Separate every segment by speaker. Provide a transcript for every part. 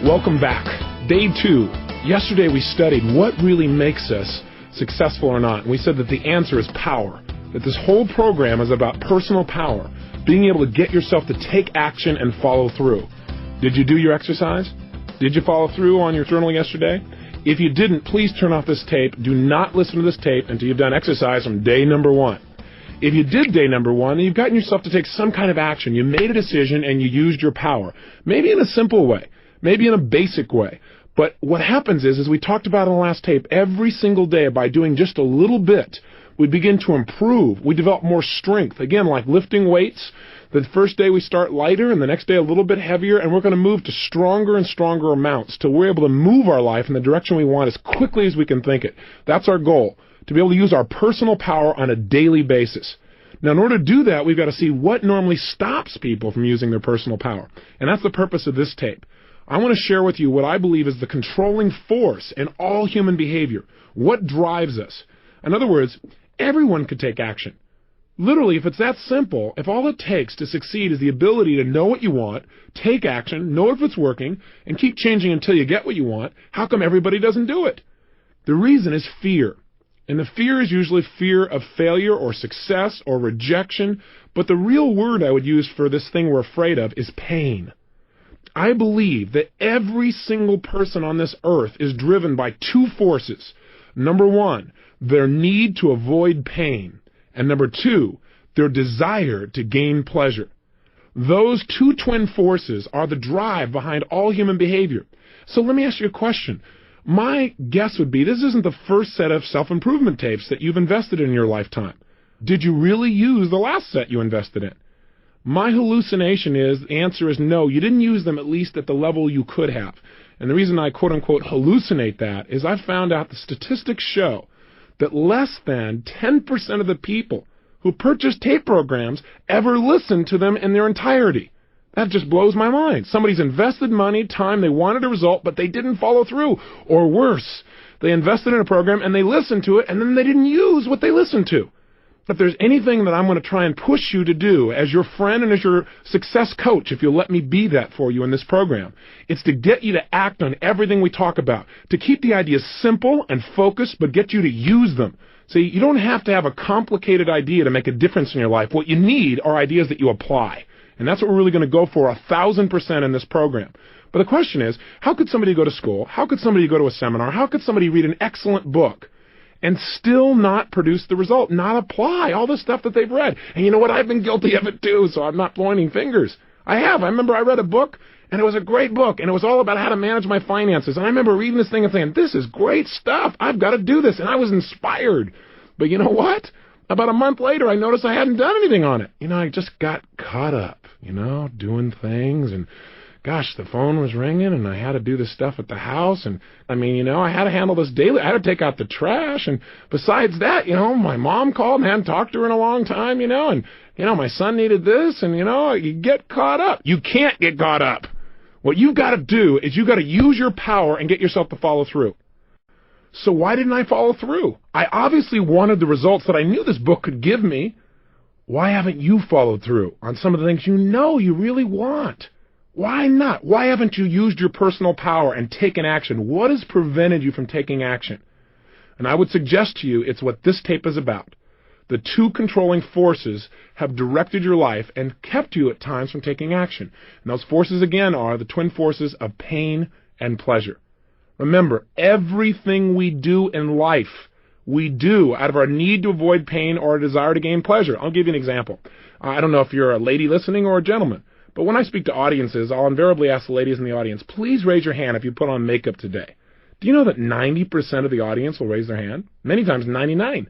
Speaker 1: Welcome back. Day 2. Yesterday we studied what really makes us successful or not. And we said that the answer is power. That this whole program is about personal power. Being able to get yourself to take action and follow through. Did you do your exercise? Did you follow through on your journal yesterday? If you didn't, please turn off this tape. Do not listen to this tape until you've done exercise from day number 1. If you did day number 1, then you've gotten yourself to take some kind of action. You made a decision and you used your power. Maybe in a simple way. Maybe in a basic way. But what happens is, as we talked about in the last tape, every single day by doing just a little bit, we begin to improve. We develop more strength. Again, like lifting weights. The first day we start lighter, and the next day a little bit heavier, and we're going to move to stronger and stronger amounts till we're able to move our life in the direction we want as quickly as we can think it. That's our goal, to be able to use our personal power on a daily basis. Now, in order to do that, we've got to see what normally stops people from using their personal power. And that's the purpose of this tape. I want to share with you what I believe is the controlling force in all human behavior. What drives us? In other words, everyone could take action. Literally, if it's that simple, if all it takes to succeed is the ability to know what you want, take action, know if it's working, and keep changing until you get what you want, how come everybody doesn't do it? The reason is fear. And the fear is usually fear of failure or success or rejection. But the real word I would use for this thing we're afraid of is pain. I believe that every single person on this earth is driven by 2 forces. Number 1, their need to avoid pain. And number 2, their desire to gain pleasure. Those 2 twin forces are the drive behind all human behavior. So let me ask you a question. My guess would be this isn't the first set of self-improvement tapes that you've invested in your lifetime. Did you really use the last set you invested in? My hallucination is, the answer is no, you didn't use them at least at the level you could have. And the reason I quote-unquote hallucinate that is I found out the statistics show that less than 10% of the people who purchase tape programs ever listen to them in their entirety. That just blows my mind. Somebody's invested money, time, they wanted a result, but they didn't follow through. Or worse, they invested in a program and they listened to it and then they didn't use what they listened to. If there's anything that I'm going to try and push you to do as your friend and as your success coach, if you'll let me be that for you in this program, it's to get you to act on everything we talk about, to keep the ideas simple and focused, but get you to use them. See, you don't have to have a complicated idea to make a difference in your life. What you need are ideas that you apply. And that's what we're really going to go for 1,000% in this program. But the question is, how could somebody go to school? How could somebody go to a seminar? How could somebody read an excellent book and still not produce the result, not apply all the stuff that they've read? And you know what? I've been guilty of it too, so I'm not pointing fingers. I have. I remember I read a book, and it was a great book, and it was all about how to manage my finances. And I remember reading this thing and saying, this is great stuff. I've got to do this. And I was inspired. But you know what? About a month later, I noticed I hadn't done anything on it. I just got caught up, doing things, and gosh, the phone was ringing, and I had to do this stuff at the house, and I had to handle this daily. I had to take out the trash, and besides that, my mom called and I hadn't talked to her in a long time, and my son needed this, and you get caught up. You can't get caught up. What you've got to do is you've got to use your power and get yourself to follow through. So why didn't I follow through? I obviously wanted the results that I knew this book could give me. Why haven't you followed through on some of the things you really want? Why not? Why haven't you used your personal power and taken action? What has prevented you from taking action? And I would suggest to you it's what this tape is about. The 2 controlling forces have directed your life and kept you at times from taking action. And those forces, again, are the twin forces of pain and pleasure. Remember, everything we do in life, we do out of our need to avoid pain or a desire to gain pleasure. I'll give you an example. I don't know if you're a lady listening or a gentleman, but when I speak to audiences, I'll invariably ask the ladies in the audience, please raise your hand if you put on makeup today. Do you know that 90% of the audience will raise their hand? Many times 99%.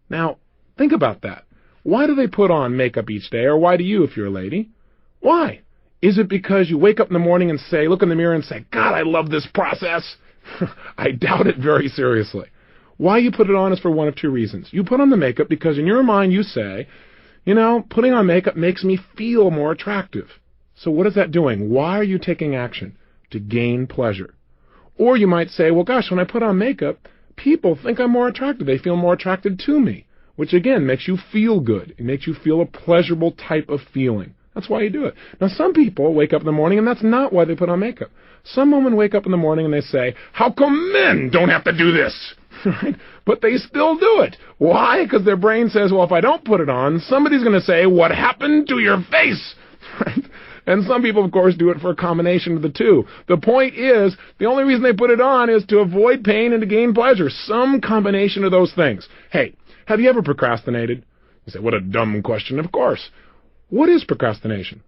Speaker 1: Now, think about that. Why do they put on makeup each day, or why do you if you're a lady? Why? Is it because you wake up in the morning and look in the mirror and say, God, I love this process? I doubt it very seriously. Why you put it on is for one of 2 reasons. You put on the makeup because in your mind you say, putting on makeup makes me feel more attractive. So what is that doing? Why are you taking action? To gain pleasure. Or you might say, well, gosh, when I put on makeup, people think I'm more attractive. They feel more attracted to me, which again makes you feel good. It makes you feel a pleasurable type of feeling. That's why you do it. Now, some people wake up in the morning, and that's not why they put on makeup. Some women wake up in the morning and they say, how come men don't have to do this? Right? But they still do it. Why? Because their brain says, well, if I don't put it on, somebody's going to say, what happened to your face? Right? And some people, of course, do it for a combination of the two. The point is, the only reason they put it on is to avoid pain and to gain pleasure. Some combination of those things. Hey, have you ever procrastinated? You say, what a dumb question. Of course. What is procrastination?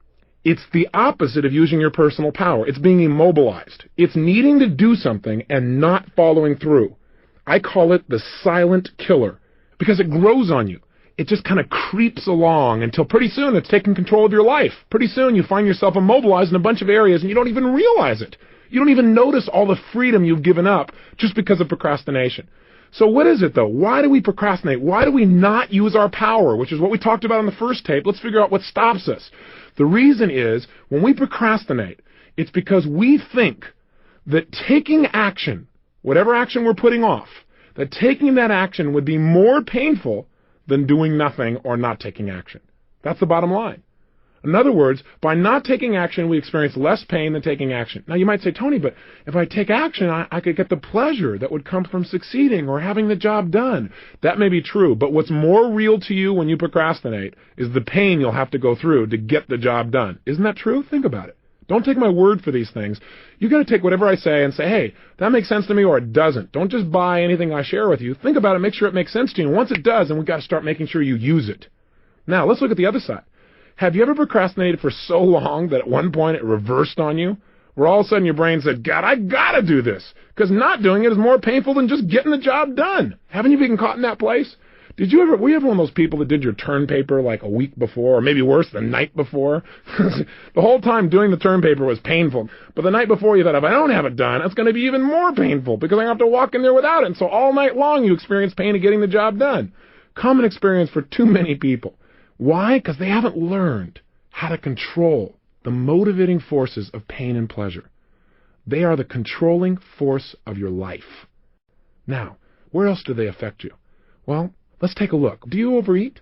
Speaker 1: It's the opposite of using your personal power. It's being immobilized. It's needing to do something and not following through. I call it the silent killer because it grows on you. It just kind of creeps along until pretty soon it's taking control of your life. Pretty soon you find yourself immobilized in a bunch of areas and you don't even realize it. You don't even notice all the freedom you've given up just because of procrastination. So what is it, though? Why do we procrastinate? Why do we not use our power, which is what we talked about in the first tape? Let's figure out what stops us. The reason is, when we procrastinate, it's because we think that taking action, whatever action we're putting off, that taking that action would be more painful than doing nothing or not taking action. That's the bottom line. In other words, by not taking action, we experience less pain than taking action. Now, you might say, Tony, but if I take action, I could get the pleasure that would come from succeeding or having the job done. That may be true, but what's more real to you when you procrastinate is the pain you'll have to go through to get the job done. Isn't that true? Think about it. Don't take my word for these things. You've got to take whatever I say and say, hey, that makes sense to me or it doesn't. Don't just buy anything I share with you. Think about it, make sure it makes sense to you. And once it does, then we've got to start making sure you use it. Now, let's look at the other side. Have you ever procrastinated for so long that at one point it reversed on you? Where all of a sudden your brain said, God, I gotta do this. Because not doing it is more painful than just getting the job done. Haven't you been caught in that place? Were you ever one of those people that did your term paper like a week before, or maybe worse, the night before? The whole time doing the term paper was painful. But the night before you thought, if I don't have it done, it's going to be even more painful because I have to walk in there without it. And so all night long you experience pain of getting the job done. Common experience for too many people. Why? Because they haven't learned how to control the motivating forces of pain and pleasure. They are the controlling force of your life. Now, where else do they affect you? Well, let's take a look. Do you overeat?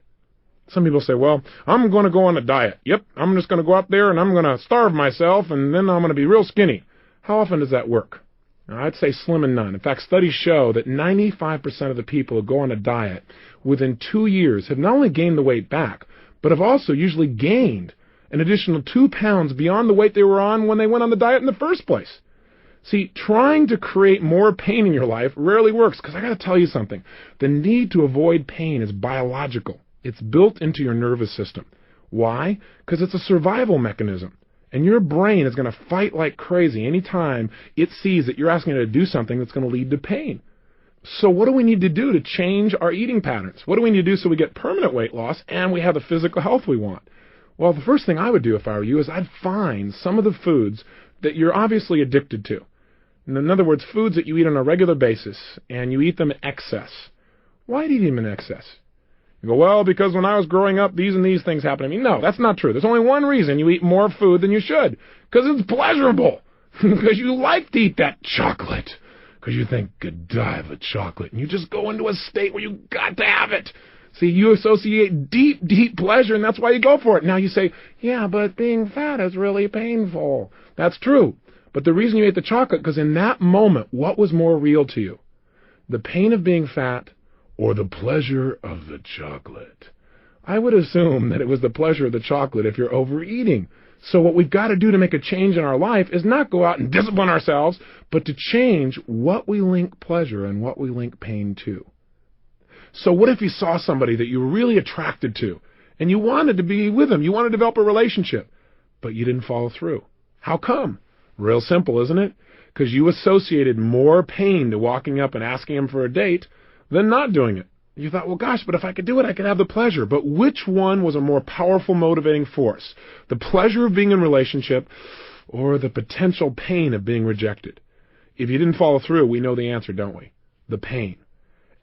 Speaker 1: Some people say, well, I'm going to go on a diet. Yep, I'm just going to go out there and I'm going to starve myself and then I'm going to be real skinny. How often does that work? Now, I'd say slim and none. In fact, studies show that 95% of the people who go on a diet within 2 years have not only gained the weight back, but have also usually gained an additional 2 pounds beyond the weight they were on when they went on the diet in the first place. See, trying to create more pain in your life rarely works, because I got to tell you something. The need to avoid pain is biological. It's built into your nervous system. Why? Because it's a survival mechanism. And your brain is going to fight like crazy anytime it sees that you're asking it to do something that's going to lead to pain. So what do we need to do to change our eating patterns? What do we need to do so we get permanent weight loss and we have the physical health we want? Well, the first thing I would do if I were you is I'd find some of the foods that you're obviously addicted to. In other words, foods that you eat on a regular basis and you eat them in excess. Why do you eat them in excess? You go, well, because when I was growing up, these and these things happened to me. No, that's not true. There's only one reason you eat more food than you should. Because it's pleasurable. Because you like to eat that chocolate. Because you think, good die of a chocolate. And you just go into a state where you got to have it. See, you associate deep, deep pleasure, and that's why you go for it. Now you say, yeah, but being fat is really painful. That's true. But the reason you ate the chocolate, because in that moment, what was more real to you? The pain of being fat or the pleasure of the chocolate? I would assume that it was the pleasure of the chocolate if you're overeating. So what we've got to do to make a change in our life is not go out and discipline ourselves, but to change what we link pleasure and what we link pain to. So what if you saw somebody that you were really attracted to, and you wanted to be with them, you wanted to develop a relationship, but you didn't follow through? How come? Real simple, isn't it? Because you associated more pain to walking up and asking him for a date than not doing it. You thought, well, gosh, but if I could do it, I could have the pleasure. But which one was a more powerful motivating force? The pleasure of being in a relationship or the potential pain of being rejected? If you didn't follow through, we know the answer, don't we? The pain.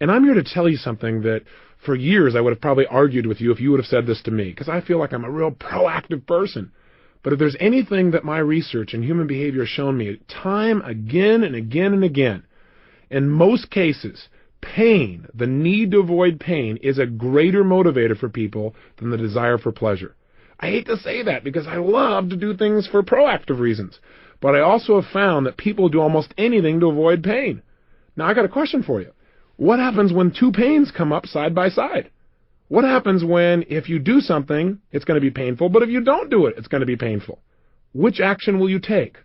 Speaker 1: And I'm here to tell you something that for years I would have probably argued with you if you would have said this to me, because I feel like I'm a real proactive person. But if there's anything that my research and human behavior has shown me time again and again and again, in most cases, pain, the need to avoid pain, is a greater motivator for people than the desire for pleasure. I hate to say that because I love to do things for proactive reasons. But I also have found that people do almost anything to avoid pain. Now, I got a question for you. What happens when two pains come up side by side? What happens when if you do something, it's going to be painful, but if you don't do it, it's going to be painful? Which action will you take?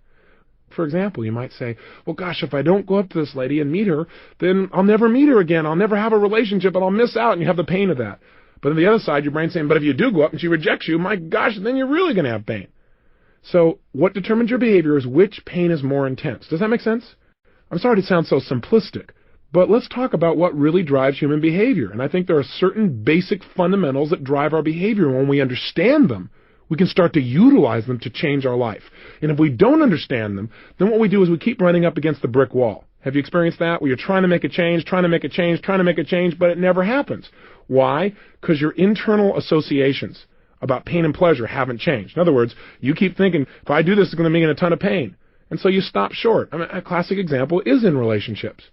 Speaker 1: For example, you might say, well, gosh, if I don't go up to this lady and meet her, then I'll never meet her again. I'll never have a relationship, and I'll miss out, and you have the pain of that. But on the other side, your brain's saying, but if you do go up and she rejects you, my gosh, then you're really going to have pain. So what determines your behavior is which pain is more intense. Does that make sense? I'm sorry to sound so simplistic, but let's talk about what really drives human behavior. And I think there are certain basic fundamentals that drive our behavior. When we understand them, we can start to utilize them to change our life. And if we don't understand them, then what we do is we keep running up against the brick wall. Have you experienced that? Where you're trying to make a change, but it never happens. Why? Because your internal associations about pain and pleasure haven't changed. In other words, you keep thinking, if I do this, it's going to mean a ton of pain. And so you stop short. I mean, a classic example is in relationships.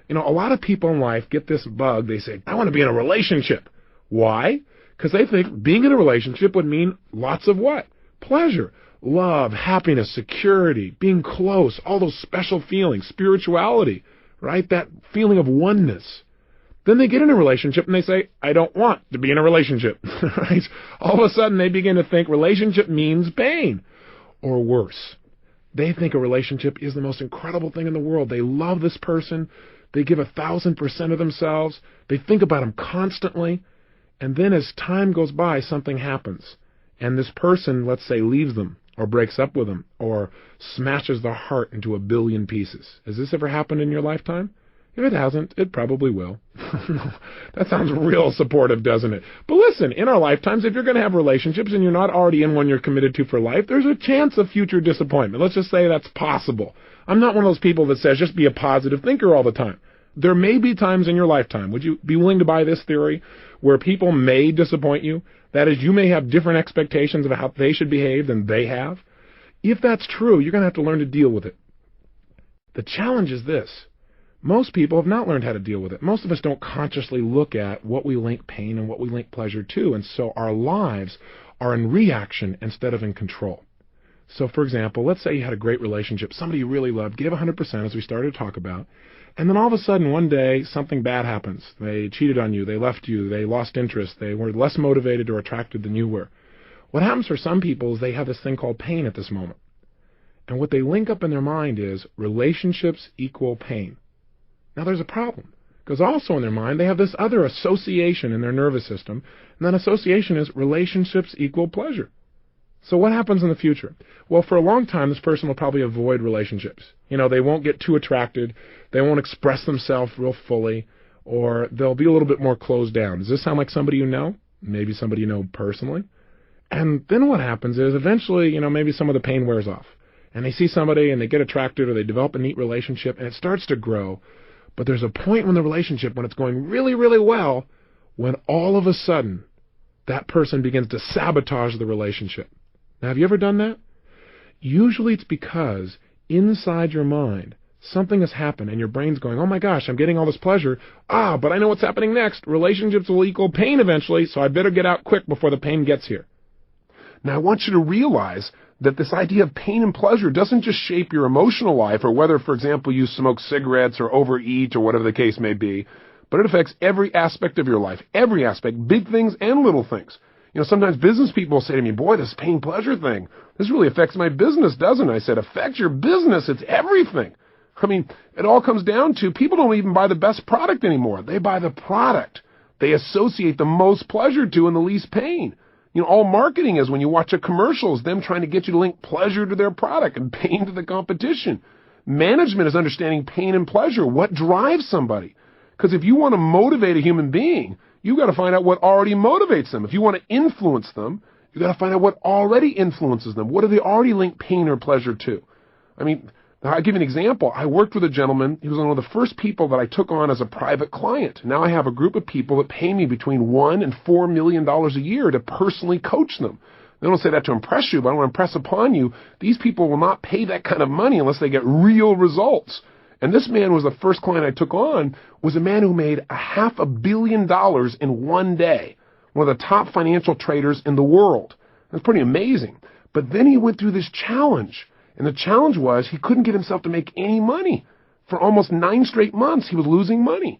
Speaker 1: You know, a lot of people in life get this bug. They say, I want to be in a relationship. Why? Because they think being in a relationship would mean lots of what? Pleasure, love, happiness, security, being close, all those special feelings, spirituality, right? That feeling of oneness. Then they get in a relationship and they say, I don't want to be in a relationship, right? All of a sudden they begin to think relationship means pain. Or worse, they think a relationship is the most incredible thing in the world. They love this person. They give 1,000% of themselves. They think about them constantly. And then as time goes by, something happens. And this person, let's say, leaves them or breaks up with them or smashes their heart into 1 billion pieces. Has this ever happened in your lifetime? If it hasn't, it probably will. That sounds real supportive, doesn't it? But listen, in our lifetimes, if you're going to have relationships and you're not already in one you're committed to for life, there's a chance of future disappointment. Let's just say that's possible. I'm not one of those people that says just be a positive thinker all the time. There may be times in your lifetime, would you be willing to buy this theory, where people may disappoint you? That is, you may have different expectations of how they should behave than they have. If that's true, you're going to have to learn to deal with it. The challenge is this. Most people have not learned how to deal with it. Most of us don't consciously look at what we link pain and what we link pleasure to, and so our lives are in reaction instead of in control. So, for example, let's say you had a great relationship, somebody you really loved, gave 100%, as we started to talk about, and then all of a sudden one day something bad happens. They cheated on you, they left you, they lost interest, they were less motivated or attracted than you were. What happens for some people is they have this thing called pain at this moment. And what they link up in their mind is relationships equal pain. Now there's a problem, because also in their mind they have this other association in their nervous system, and that association is relationships equal pleasure. So what happens in the future? Well, for a long time this person will probably avoid relationships. You know, they won't get too attracted, they won't express themselves real fully, or they'll be a little bit more closed down. Does this sound like somebody you know? Maybe somebody you know personally? And then what happens is eventually, you know, maybe some of the pain wears off, and they see somebody and they get attracted or they develop a neat relationship and it starts to grow. But there's a point in the relationship when it's going really, really well, when all of a sudden that person begins to sabotage the relationship. Now, have you ever done that? Usually it's because inside your mind something has happened and your brain's going, oh my gosh, I'm getting all this pleasure. But I know what's happening next. Relationships will equal pain eventually, so I better get out quick before the pain gets here. Now, I want you to realize that this idea of pain and pleasure doesn't just shape your emotional life, or whether, for example, you smoke cigarettes or overeat or whatever the case may be, but it affects every aspect of your life, every aspect, big things and little things. You know, sometimes business people say to me, boy, this pain-pleasure thing, this really affects my business, doesn't it? I said, affects your business? It's everything. I mean, it all comes down to people don't even buy the best product anymore. They buy the product they associate the most pleasure to and the least pain. You know, all marketing is when you watch a commercial is them trying to get you to link pleasure to their product and pain to the competition. Management is understanding pain and pleasure. What drives somebody? Because if you want to motivate a human being, you've got to find out what already motivates them. If you want to influence them, you've got to find out what already influences them. What do they already link pain or pleasure to? I mean, I'll give you an example. I worked with a gentleman. He was one of the first people that I took on as a private client. Now I have a group of people that pay me between $1 and $4 million a year to personally coach them. I don't say that to impress you, but I want to impress upon you, these people will not pay that kind of money unless they get real results. And this man was the first client I took on, was a man who made $500 million in one day, one of the top financial traders in the world. That's pretty amazing. But then he went through this challenge. And the challenge was he couldn't get himself to make any money. For almost 9 straight months, he was losing money.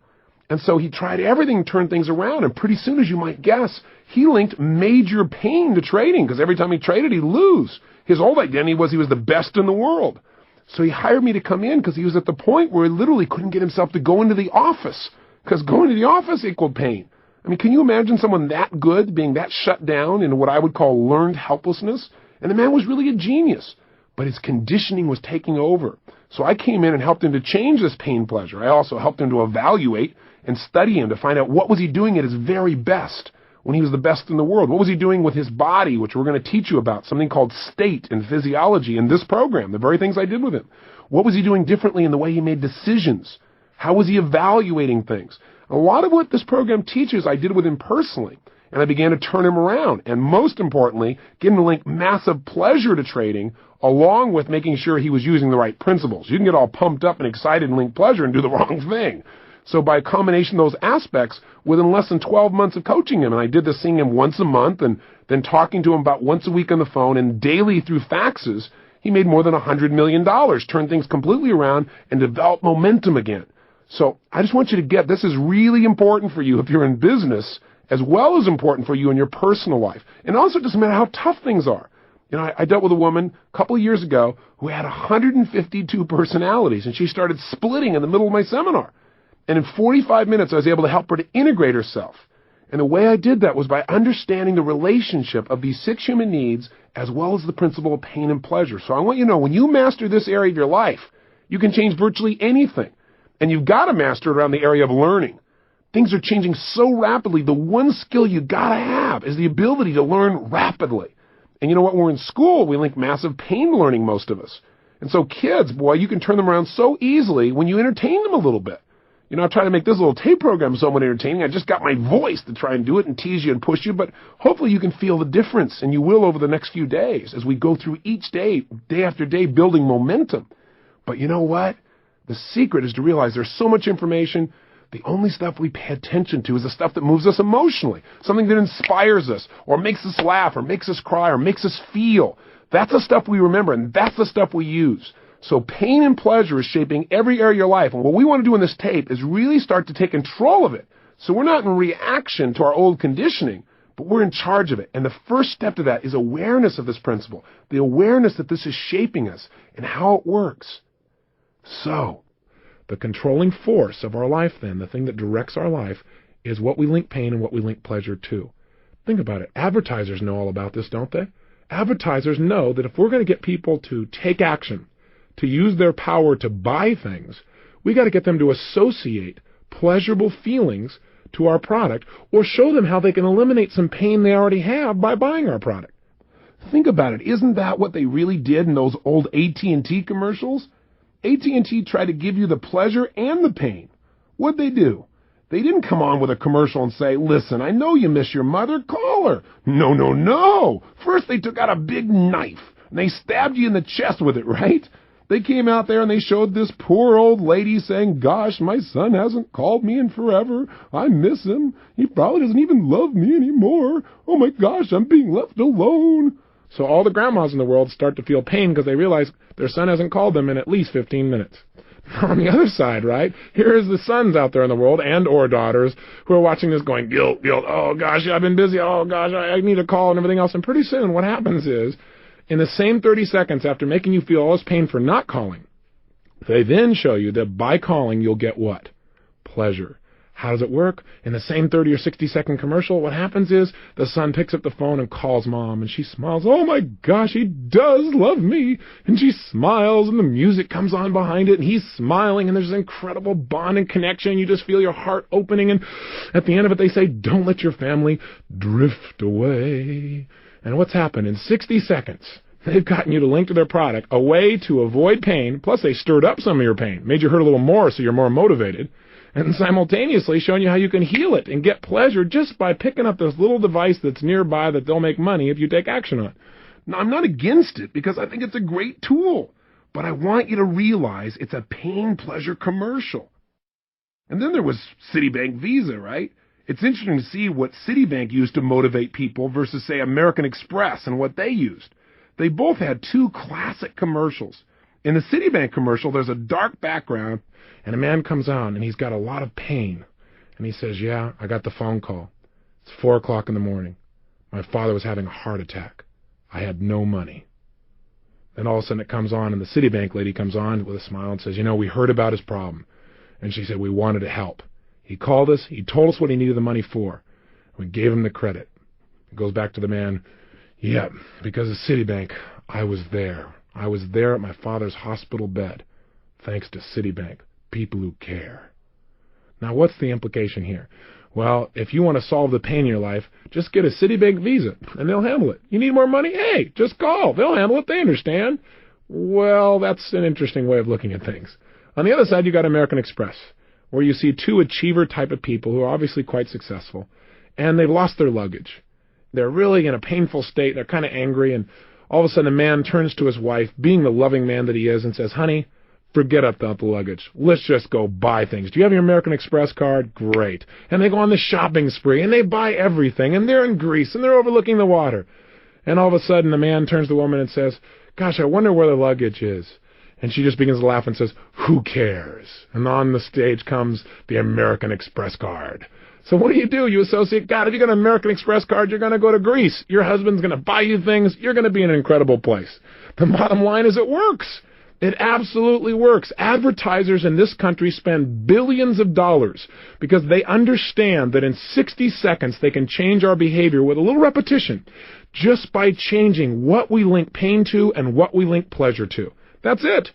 Speaker 1: And so he tried everything to turn things around. And pretty soon, as you might guess, he linked major pain to trading, because every time he traded, he'd lose. His old identity was he was the best in the world. So he hired me to come in because he was at the point where he literally couldn't get himself to go into the office, because going to the office equaled pain. I mean, can you imagine someone that good being that shut down into what I would call learned helplessness? And the man was really a genius, but his conditioning was taking over. So I came in and helped him to change this pain pleasure. I also helped him to evaluate and study him to find out what was he doing at his very best when he was the best in the world. What was he doing with his body, which we're going to teach you about, something called state and physiology in this program, the very things I did with him. What was he doing differently in the way he made decisions? How was he evaluating things? A lot of what this program teaches I did with him personally, and I began to turn him around. And most importantly, get him to link massive pleasure to trading, along with making sure he was using the right principles. You can get all pumped up and excited and link pleasure and do the wrong thing. So by a combination of those aspects, within less than 12 months of coaching him, and I did this seeing him once a month and then talking to him about once a week on the phone and daily through faxes, he made more than $100 million, turned things completely around, and developed momentum again. So I just want you to get, this is really important for you if you're in business, as well as important for you in your personal life. And also it doesn't matter how tough things are. You know, I dealt with a woman a couple of years ago who had 152 personalities, and she started splitting in the middle of my seminar. And in 45 minutes, I was able to help her to integrate herself. And the way I did that was by understanding the relationship of these 6 human needs as well as the principle of pain and pleasure. So I want you to know, when you master this area of your life, you can change virtually anything. And you've got to master it around the area of learning. Things are changing so rapidly. The one skill you got to have is the ability to learn rapidly. And you know what? When we're in school, we link massive pain to learning, most of us. And so kids, boy, you can turn them around so easily when you entertain them a little bit. You know, I try to make this little tape program somewhat entertaining. I just got my voice to try and do it and tease you and push you, but hopefully you can feel the difference, and you will over the next few days as we go through each day, day after day, building momentum. But you know what? The secret is to realize there's so much information. The only stuff we pay attention to is the stuff that moves us emotionally, something that inspires us or makes us laugh or makes us cry or makes us feel. That's the stuff we remember, and that's the stuff we use. So pain and pleasure is shaping every area of your life. And what we want to do in this tape is really start to take control of it. So we're not in reaction to our old conditioning, but we're in charge of it. And the first step to that is awareness of this principle, the awareness that this is shaping us and how it works. So the controlling force of our life, then, the thing that directs our life, is what we link pain and what we link pleasure to. Think about it. Advertisers know all about this, don't they? Advertisers know that if we're going to get people to take action, to use their power to buy things, we got to get them to associate pleasurable feelings to our product, or show them how they can eliminate some pain they already have by buying our product. Think about it. Isn't that what they really did in those old AT&T commercials? AT&T tried to give you the pleasure and the pain. What'd they do? They didn't come on with a commercial and say, listen, I know you miss your mother, call her. No, no, no. First they took out a big knife and they stabbed you in the chest with it, right? They came out there and they showed this poor old lady saying, gosh, my son hasn't called me in forever. I miss him. He probably doesn't even love me anymore. Oh my gosh, I'm being left alone. So all the grandmas in the world start to feel pain because they realize their son hasn't called them in at least 15 minutes. On the other side, right, here is the sons out there in the world and or daughters who are watching this going, guilt, guilt, oh gosh, I've been busy, oh gosh, I need a call and everything else. And pretty soon what happens is, in the same 30 seconds after making you feel all this pain for not calling, they then show you that by calling you'll get what? Pleasure. How does it work? In the same 30 or 60-second commercial, what happens is the son picks up the phone and calls mom, and she smiles. Oh, my gosh, he does love me. And she smiles, and the music comes on behind it, and he's smiling, and there's this incredible bond and connection. You just feel your heart opening, and at the end of it, they say, don't let your family drift away. And what's happened? In 60 seconds, they've gotten you to link to their product, a way to avoid pain, plus they stirred up some of your pain, made you hurt a little more so you're more motivated, and simultaneously showing you how you can heal it and get pleasure just by picking up this little device that's nearby that they'll make money if you take action on. Now, I'm not against it because I think it's a great tool, but I want you to realize it's a pain-pleasure commercial. And then there was Citibank Visa, right? It's interesting to see what Citibank used to motivate people versus, say, American Express and what they used. They both had two classic commercials. In the Citibank commercial, there's a dark background, and a man comes on, and he's got a lot of pain. And he says, yeah, I got the phone call. It's 4 o'clock in the morning. My father was having a heart attack. I had no money. Then all of a sudden it comes on, and the Citibank lady comes on with a smile and says, we heard about his problem. And she said, we wanted to help. He called us. He told us what he needed the money for. We gave him the credit. It goes back to the man. Yeah, because of Citibank, I was there. I was there at my father's hospital bed. Thanks to Citibank, people who care. Now, what's the implication here? Well, if you want to solve the pain in your life, just get a Citibank Visa, and they'll handle it. You need more money? Hey, just call. They'll handle it. They understand. Well, that's an interesting way of looking at things. On the other side, you got American Express, where you see two achiever type of people who are obviously quite successful, and they've lost their luggage. They're really in a painful state. They're kind of angry, and all of a sudden a man turns to his wife, being the loving man that he is, and says, honey, forget about the luggage. Let's just go buy things. Do you have your American Express card? Great. And they go on the shopping spree, and they buy everything, and they're in Greece, and they're overlooking the water. And all of a sudden the man turns to the woman and says, gosh, I wonder where the luggage is. And she just begins to laugh and says, who cares? And on the stage comes the American Express card. So what do? You associate, God, if you got an American Express card, you're going to go to Greece. Your husband's going to buy you things. You're going to be in an incredible place. The bottom line is it works. It absolutely works. Advertisers in this country spend billions of dollars because they understand that in 60 seconds they can change our behavior with a little repetition just by changing what we link pain to and what we link pleasure to. That's it.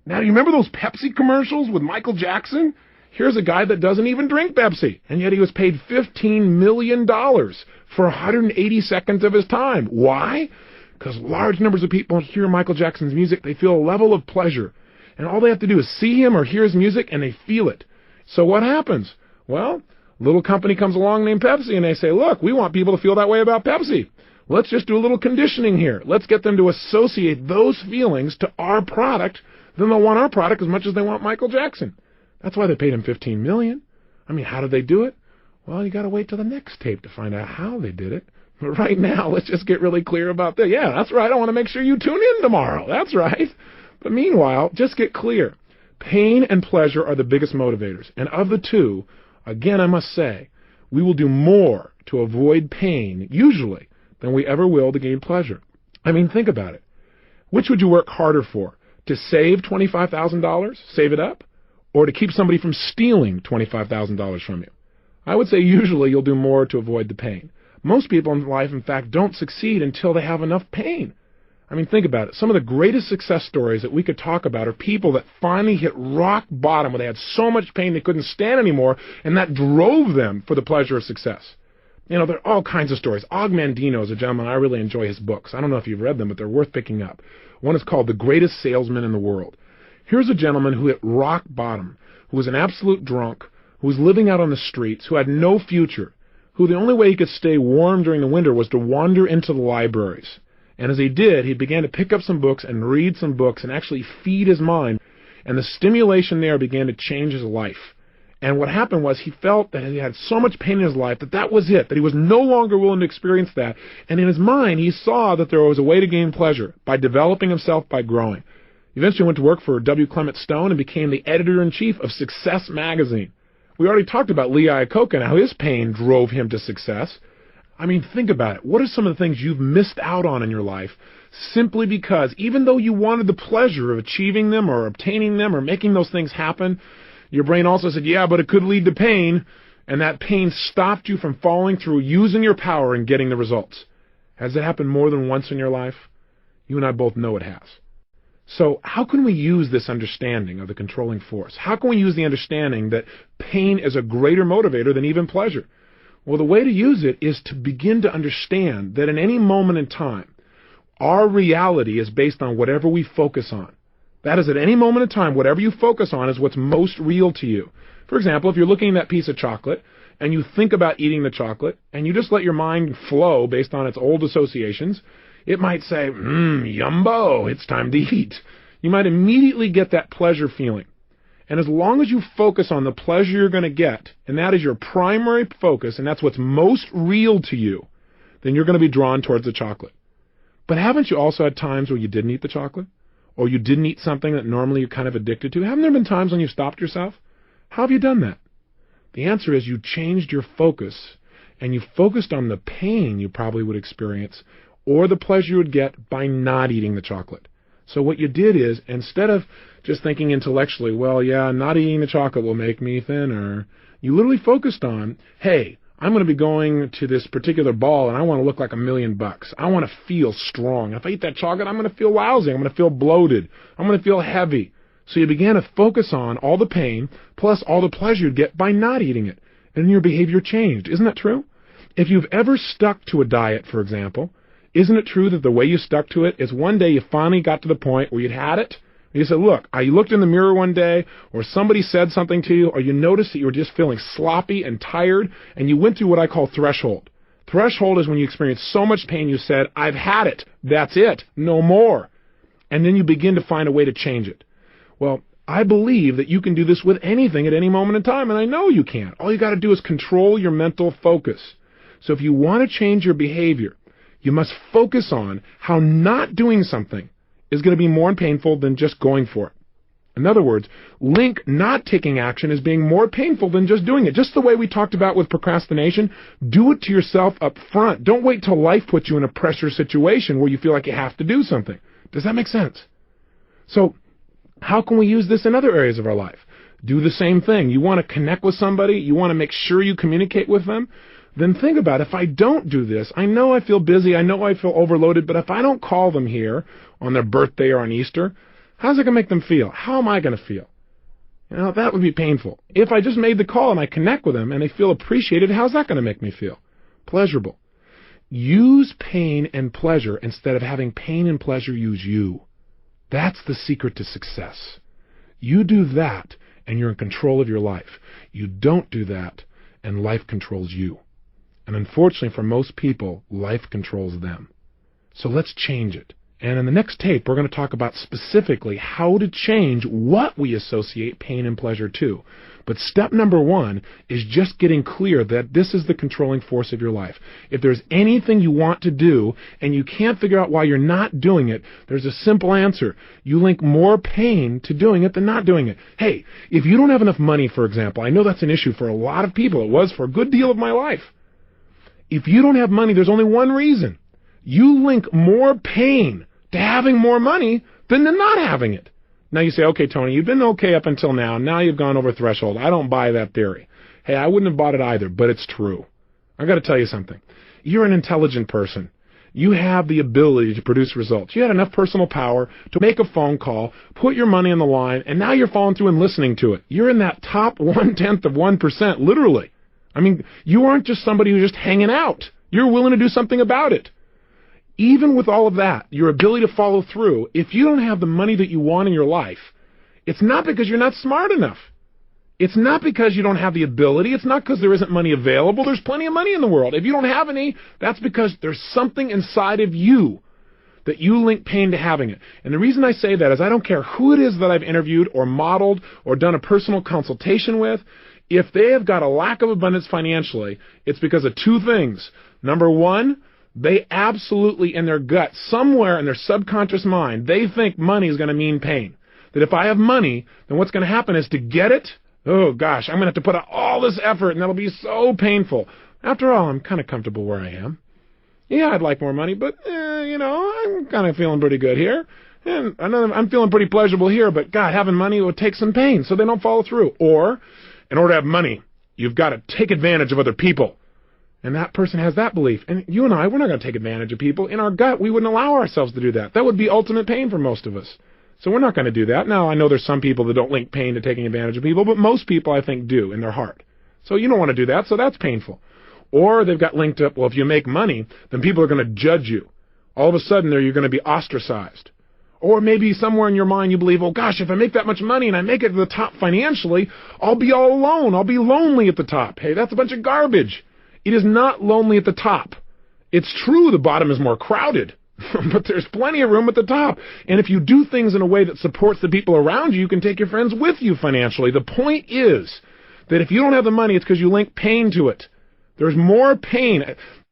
Speaker 1: Now, do you remember those Pepsi commercials with Michael Jackson? Here's a guy that doesn't even drink Pepsi, and yet he was paid $15 million for 180 seconds of his time. Why? Because large numbers of people hear Michael Jackson's music, they feel a level of pleasure. And all they have to do is see him or hear his music, and they feel it. So what happens? Well, a little company comes along named Pepsi, and they say, look, we want people to feel that way about Pepsi. Let's just do a little conditioning here. Let's get them to associate those feelings to our product. Then they'll want our product as much as they want Michael Jackson. That's why they paid him $15 million. I mean, how did they do it? Well, you got to wait till the next tape to find out how they did it. But right now, let's just get really clear about that. Yeah, that's right. I want to make sure you tune in tomorrow. That's right. But meanwhile, just get clear. Pain and pleasure are the biggest motivators. And of the two, again, I must say, we will do more to avoid pain, usually, than we ever will to gain pleasure. I mean, think about it. Which would you work harder for? To save $25,000, save it up, or to keep somebody from stealing $25,000 from you? I would say usually you'll do more to avoid the pain. Most people in life, in fact, don't succeed until they have enough pain. I mean, think about it. Some of the greatest success stories that we could talk about are people that finally hit rock bottom where they had so much pain they couldn't stand anymore, and that drove them for the pleasure of success. There are all kinds of stories. Og Mandino is a gentleman. I really enjoy his books. I don't know if you've read them, but they're worth picking up. One is called The Greatest Salesman in the World. Here's a gentleman who hit rock bottom, who was an absolute drunk, who was living out on the streets, who had no future, who the only way he could stay warm during the winter was to wander into the libraries. And as he did, he began to pick up some books and read some books and actually feed his mind. And the stimulation there began to change his life. And what happened was he felt that he had so much pain in his life that was it, that he was no longer willing to experience that. And in his mind, he saw that there was a way to gain pleasure by developing himself, by growing. He eventually went to work for W. Clement Stone and became the editor-in-chief of Success magazine. We already talked about Lee Iacocca and how his pain drove him to success. I mean, think about it. What are some of the things you've missed out on in your life simply because, even though you wanted the pleasure of achieving them or obtaining them or making those things happen, your brain also said, yeah, but it could lead to pain, and that pain stopped you from following through, using your power and getting the results. Has it happened more than once in your life? You and I both know it has. So how can we use this understanding of the controlling force? How can we use the understanding that pain is a greater motivator than even pleasure? Well, the way to use it is to begin to understand that in any moment in time, our reality is based on whatever we focus on. That is, at any moment in time, whatever you focus on is what's most real to you. For example, if you're looking at that piece of chocolate and you think about eating the chocolate and you just let your mind flow based on its old associations, it might say, yumbo, it's time to eat. You might immediately get that pleasure feeling. And as long as you focus on the pleasure you're going to get, and that is your primary focus, and that's what's most real to you, then you're going to be drawn towards the chocolate. But haven't you also had times where you didn't eat the chocolate? Or you didn't eat something that normally you're kind of addicted to? Haven't there been times when you stopped yourself? How have you done that? The answer is you changed your focus, and you focused on the pain you probably would experience or the pleasure you would get by not eating the chocolate. So what you did is, instead of just thinking intellectually, well, yeah, not eating the chocolate will make me thinner, you literally focused on, hey, I'm going to be going to this particular ball and I want to look like $1 million. I want to feel strong. If I eat that chocolate, I'm going to feel lousy. I'm going to feel bloated. I'm going to feel heavy. So you began to focus on all the pain plus all the pleasure you'd get by not eating it. And your behavior changed. Isn't that true? If you've ever stuck to a diet, for example, isn't it true that the way you stuck to it is one day you finally got to the point where you'd had it? You said, look, you looked in the mirror one day, or somebody said something to you, or you noticed that you were just feeling sloppy and tired, and you went through what I call threshold. Threshold is when you experience so much pain you said, I've had it. That's it. No more. And then you begin to find a way to change it. Well, I believe that you can do this with anything at any moment in time, and I know you can. All you got to do is control your mental focus. So if you want to change your behavior, you must focus on how not doing something is going to be more painful than just going for it. In other words, link not taking action as being more painful than just doing it. Just the way we talked about with procrastination, do it to yourself up front. Don't wait till life puts you in a pressure situation where you feel like you have to do something. Does that make sense? So how can we use this in other areas of our life? Do the same thing. You want to connect with somebody, you want to make sure you communicate with them, then think about, if I don't do this, I know I feel busy, I know I feel overloaded, but if I don't call them here on their birthday or on Easter, how's it going to make them feel? How am I going to feel? You know, that would be painful. If I just made the call and I connect with them and they feel appreciated, how's that going to make me feel? Pleasurable. Use pain and pleasure instead of having pain and pleasure use you. That's the secret to success. You do that and you're in control of your life. You don't do that and life controls you. And unfortunately for most people, life controls them. So let's change it. And in the next tape, we're going to talk about specifically how to change what we associate pain and pleasure to. But step number one is just getting clear that this is the controlling force of your life. If there's anything you want to do and you can't figure out why you're not doing it, there's a simple answer. You link more pain to doing it than not doing it. Hey, if you don't have enough money, for example, I know that's an issue for a lot of people. It was for a good deal of my life. If you don't have money, there's only one reason. You link more pain to having more money than to not having it. Now you say, okay, Tony, you've been okay up until now. Now you've gone over threshold. I don't buy that theory. Hey, I wouldn't have bought it either, but it's true. I got to tell you something. You're an intelligent person. You have the ability to produce results. You had enough personal power to make a phone call, put your money on the line, and now you're following through and listening to it. You're in that top 1/10 of 1%, literally. I mean, you aren't just somebody who's just hanging out. You're willing to do something about it. Even with all of that, your ability to follow through, if you don't have the money that you want in your life, it's not because you're not smart enough. It's not because you don't have the ability. It's not because there isn't money available. There's plenty of money in the world. If you don't have any, that's because there's something inside of you that you link pain to having it. And the reason I say that is I don't care who it is that I've interviewed or modeled or done a personal consultation with. If they have got a lack of abundance financially, it's because of two things. Number one, they absolutely in their gut, somewhere in their subconscious mind, they think money is going to mean pain. That if I have money, then what's going to happen is to get it, oh gosh, I'm going to have to put out all this effort and that'll be so painful. After all, I'm kind of comfortable where I am. Yeah, I'd like more money, but, I'm kind of feeling pretty good here. And I'm feeling pretty pleasurable here, but God, having money would take some pain, so they don't follow through. Or, in order to have money, you've got to take advantage of other people. And that person has that belief. And you and I, we're not going to take advantage of people. In our gut, we wouldn't allow ourselves to do that. That would be ultimate pain for most of us. So we're not going to do that. Now, I know there's some people that don't link pain to taking advantage of people, but most people, I think, do in their heart. So you don't want to do that, so that's painful. Or they've got linked up, well, if you make money, then people are going to judge you. All of a sudden, you're going to be ostracized. Or maybe somewhere in your mind you believe, oh gosh, if I make that much money and I make it to the top financially, I'll be all alone. I'll be lonely at the top. Hey, that's a bunch of garbage. It is not lonely at the top. It's true the bottom is more crowded. But there's plenty of room at the top. And if you do things in a way that supports the people around you, you can take your friends with you financially. The point is that if you don't have the money, it's because you link pain to it. There's more pain.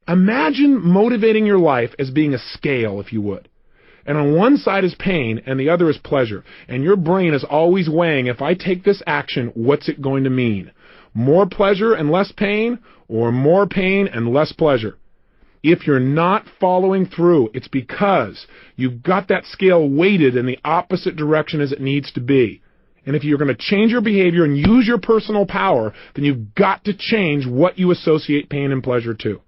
Speaker 1: Imagine motivating your life as being a scale, if you would. And on one side is pain, and the other is pleasure. And your brain is always weighing, if I take this action, what's it going to mean? More pleasure and less pain, or more pain and less pleasure? If you're not following through, it's because you've got that scale weighted in the opposite direction as it needs to be. And if you're going to change your behavior and use your personal power, then you've got to change what you associate pain and pleasure to.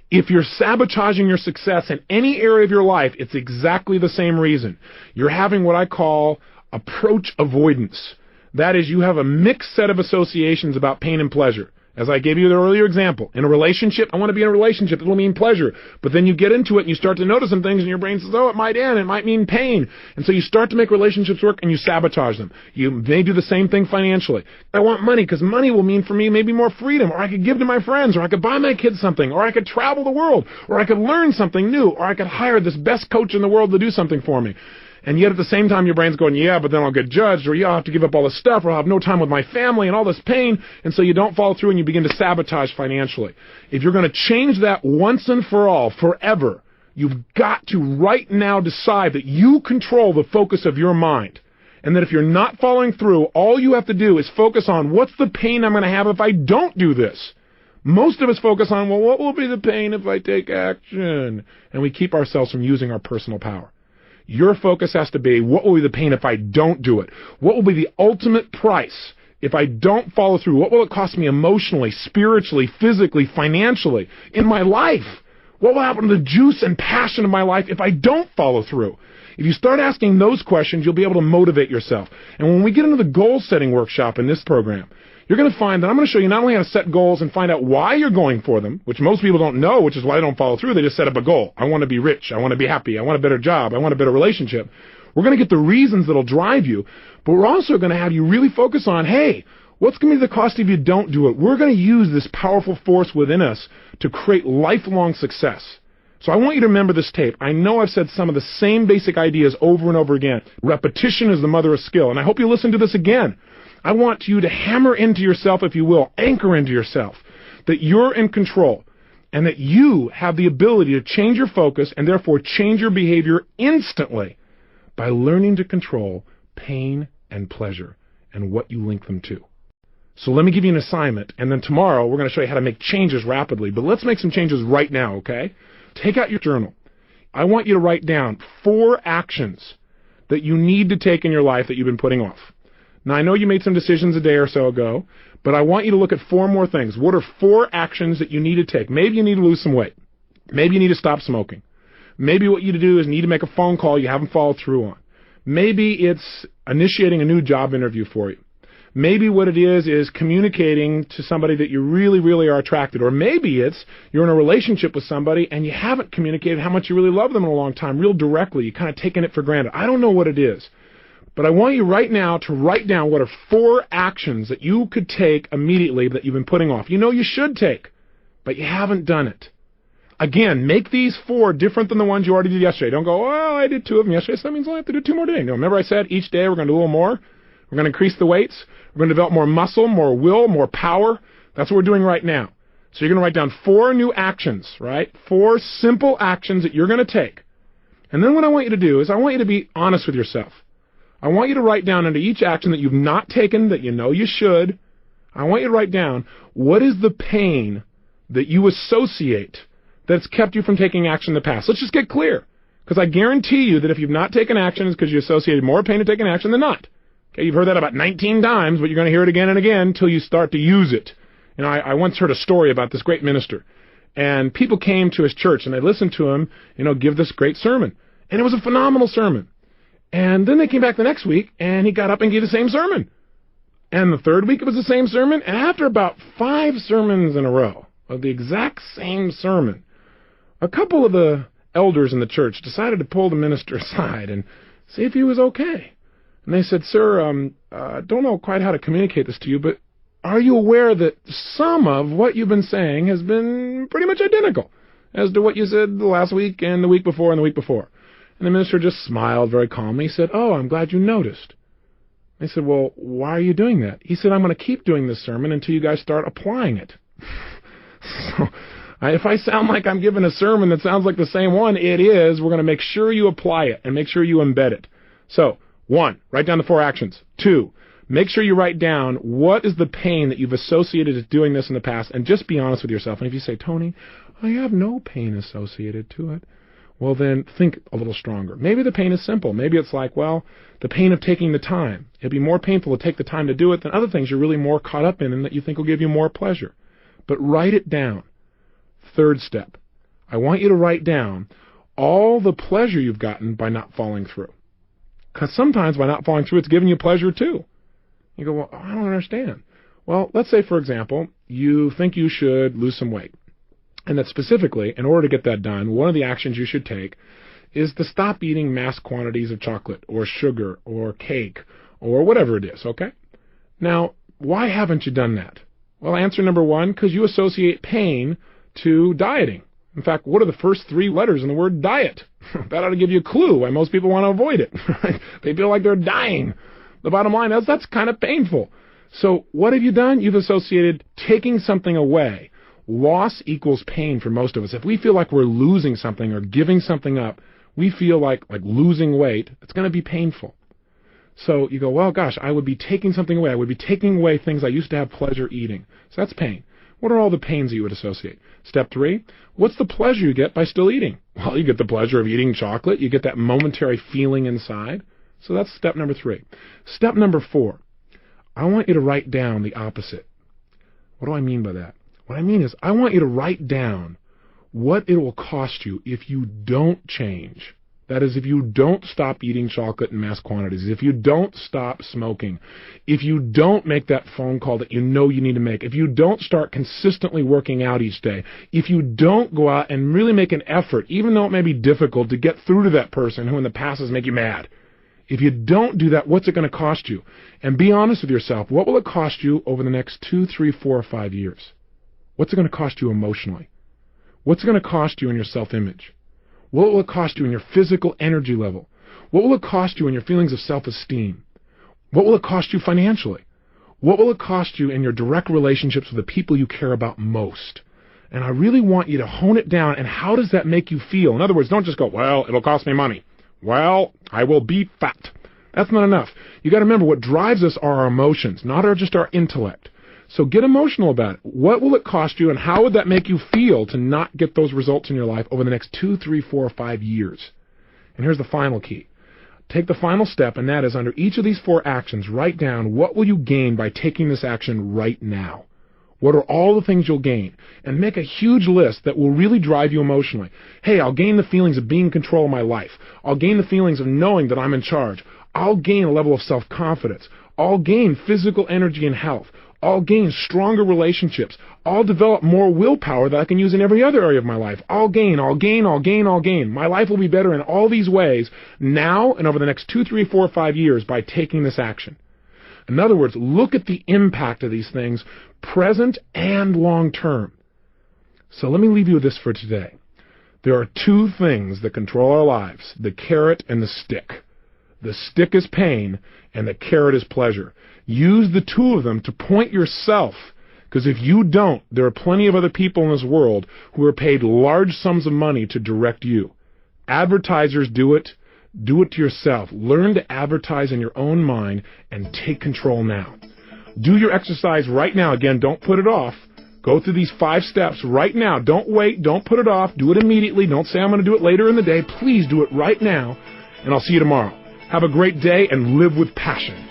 Speaker 1: If you're sabotaging your success in any area of your life, it's exactly the same reason. You're having what I call approach avoidance. That is, you have a mixed set of associations about pain and pleasure. As I gave you the earlier example, in a relationship, I want to be in a relationship. It'll mean pleasure. But then you get into it and you start to notice some things and your brain says, oh, it might end. It might mean pain. And so you start to make relationships work and you sabotage them. You may do the same thing financially. I want money because money will mean for me maybe more freedom, or I could give to my friends, or I could buy my kids something, or I could travel the world, or I could learn something new, or I could hire this best coach in the world to do something for me. And yet at the same time, your brain's going, yeah, but then I'll get judged, or yeah, I'll have to give up all this stuff, or I'll have no time with my family and all this pain. And so you don't follow through and you begin to sabotage financially. If you're going to change that once and for all, forever, you've got to right now decide that you control the focus of your mind. And that if you're not following through, all you have to do is focus on what's the pain I'm going to have if I don't do this. Most of us focus on, well, what will be the pain if I take action? And we keep ourselves from using our personal power. Your focus has to be, what will be the pain if I don't do it? What will be the ultimate price if I don't follow through? What will it cost me emotionally, spiritually, physically, financially, in my life? What will happen to the juice and passion of my life if I don't follow through? If you start asking those questions, you'll be able to motivate yourself. And when we get into the goal-setting workshop in this program, you're going to find that I'm going to show you not only how to set goals and find out why you're going for them, which most people don't know, which is why they don't follow through. They just set up a goal. I want to be rich. I want to be happy. I want a better job. I want a better relationship. We're going to get the reasons that'll drive you, but we're also going to have you really focus on, hey, what's going to be the cost if you don't do it? We're going to use this powerful force within us to create lifelong success. So I want you to remember this tape. I know I've said some of the same basic ideas over and over again. Repetition is the mother of skill, and I hope you listen to this again. I want you to hammer into yourself, if you will, anchor into yourself, that you're in control and that you have the ability to change your focus and therefore change your behavior instantly by learning to control pain and pleasure and what you link them to. So let me give you an assignment, and then tomorrow we're going to show you how to make changes rapidly. But let's make some changes right now, okay? Take out your journal. I want you to write down 4 actions that you need to take in your life that you've been putting off. Now, I know you made some decisions a day or so ago, but I want you to look at 4 more things. What are 4 actions that you need to take? Maybe you need to lose some weight. Maybe you need to stop smoking. Maybe what you need to do is need to make a phone call you haven't followed through on. Maybe it's initiating a new job interview for you. Maybe what it is communicating to somebody that you really, really are attracted. Or maybe it's you're in a relationship with somebody and you haven't communicated how much you really love them in a long time, real directly. You're kind of taking it for granted. I don't know what it is. But I want you right now to write down what are 4 actions that you could take immediately that you've been putting off. You know you should take, but you haven't done it. Again, make these 4 different than the ones you already did yesterday. Don't go, oh, I did 2 of them yesterday, so that means I have to do 2 more today. No, remember I said each day we're going to do a little more? We're going to increase the weights. We're going to develop more muscle, more will, more power. That's what we're doing right now. So you're going to write down 4 new actions, right? 4 simple actions that you're going to take. And then what I want you to do is I want you to be honest with yourself. I want you to write down under each action that you've not taken that you know you should. I want you to write down what is the pain that you associate that's kept you from taking action in the past. Let's just get clear. Because I guarantee you that if you've not taken action, it's because you associated more pain to taking action than not. Okay, you've heard that about 19 times, but you're going to hear it again and again until you start to use it. You know, I once heard a story about this great minister. And people came to his church and they listened to him, give this great sermon. And it was a phenomenal sermon. And then they came back the next week, and he got up and gave the same sermon. And the 3rd week, it was the same sermon. And after about 5 sermons in a row of the exact same sermon, a couple of the elders in the church decided to pull the minister aside and see if he was okay. And they said, sir, I don't know quite how to communicate this to you, but are you aware that some of what you've been saying has been pretty much identical? as to what you said the last week and the week before and the week before. And the minister just smiled very calmly. He said, oh, I'm glad you noticed. I said, well, why are you doing that? He said, I'm going to keep doing this sermon until you guys start applying it. So if I sound like I'm giving a sermon that sounds like the same one, it is. We're going to make sure you apply it and make sure you embed it. So, 1, write down the 4 actions. 2, make sure you write down what is the pain that you've associated with doing this in the past, and just be honest with yourself. And if you say, Tony, I have no pain associated to it, well, then think a little stronger. Maybe the pain is simple. Maybe it's like, well, the pain of taking the time. It'd be more painful to take the time to do it than other things you're really more caught up in and that you think will give you more pleasure. But write it down. 3rd step, I want you to write down all the pleasure you've gotten by not following through. Because sometimes by not following through, it's giving you pleasure too. You go, well, I don't understand. Well, let's say, for example, you think you should lose some weight. And that specifically, in order to get that done, one of the actions you should take is to stop eating mass quantities of chocolate or sugar or cake or whatever it is, okay? Now, why haven't you done that? Well, answer number 1, because you associate pain to dieting. In fact, what are the first 3 letters in the word diet? That ought to give you a clue why most people want to avoid it. Right? They feel like they're dying. The bottom line is that's kind of painful. So what have you done? You've associated taking something away. Loss equals pain for most of us. If we feel like we're losing something or giving something up, we feel like losing weight, it's going to be painful. So you go, well, gosh, I would be taking something away. I would be taking away things I used to have pleasure eating. So that's pain. What are all the pains that you would associate? Step 3, what's the pleasure you get by still eating? Well, you get the pleasure of eating chocolate. You get that momentary feeling inside. So that's step number 3. Step number 4, I want you to write down the opposite. What do I mean by that? What I mean is I want you to write down what it will cost you if you don't change. That is, if you don't stop eating chocolate in mass quantities, if you don't stop smoking, if you don't make that phone call that you know you need to make, if you don't start consistently working out each day, if you don't go out and really make an effort, even though it may be difficult, to get through to that person who in the past has made you mad, if you don't do that, what's it going to cost you? And be honest with yourself. What will it cost you over the next 2, 3, 4, or 5 years? What's it going to cost you emotionally? What's it going to cost you in your self-image? What will it cost you in your physical energy level? What will it cost you in your feelings of self-esteem? What will it cost you financially? What will it cost you in your direct relationships with the people you care about most? And I really want you to hone it down. And how does that make you feel? In other words, don't just go, well, it'll cost me money. Well, I will be fat. That's not enough. You got to remember, what drives us are our emotions, not just our intellect. So get emotional about it. What will it cost you, and how would that make you feel to not get those results in your life over the next 2, 3, 4, or 5 years? And here's the final key. Take the final step, and that is, under each of these 4 actions, write down what will you gain by taking this action right now. What are all the things you'll gain? And make a huge list that will really drive you emotionally. Hey, I'll gain the feelings of being in control of my life. I'll gain the feelings of knowing that I'm in charge. I'll gain a level of self-confidence. I'll gain physical energy and health. I'll gain stronger relationships. I'll develop more willpower that I can use in every other area of my life. I'll gain. My life will be better in all these ways now and over the next 2, 3, 4, 5 years by taking this action. In other words, look at the impact of these things, present and long term. So let me leave you with this for today. There are 2 things that control our lives, the carrot and the stick. The stick is pain, and the carrot is pleasure. Use the 2 of them to point yourself, because if you don't, there are plenty of other people in this world who are paid large sums of money to direct you. Advertisers do it. Do it to yourself. Learn to advertise in your own mind and take control now. Do your exercise right now. Again, don't put it off. Go through these 5 steps right now. Don't wait. Don't put it off. Do it immediately. Don't say I'm going to do it later in the day. Please do it right now, and I'll see you tomorrow. Have a great day and live with passion.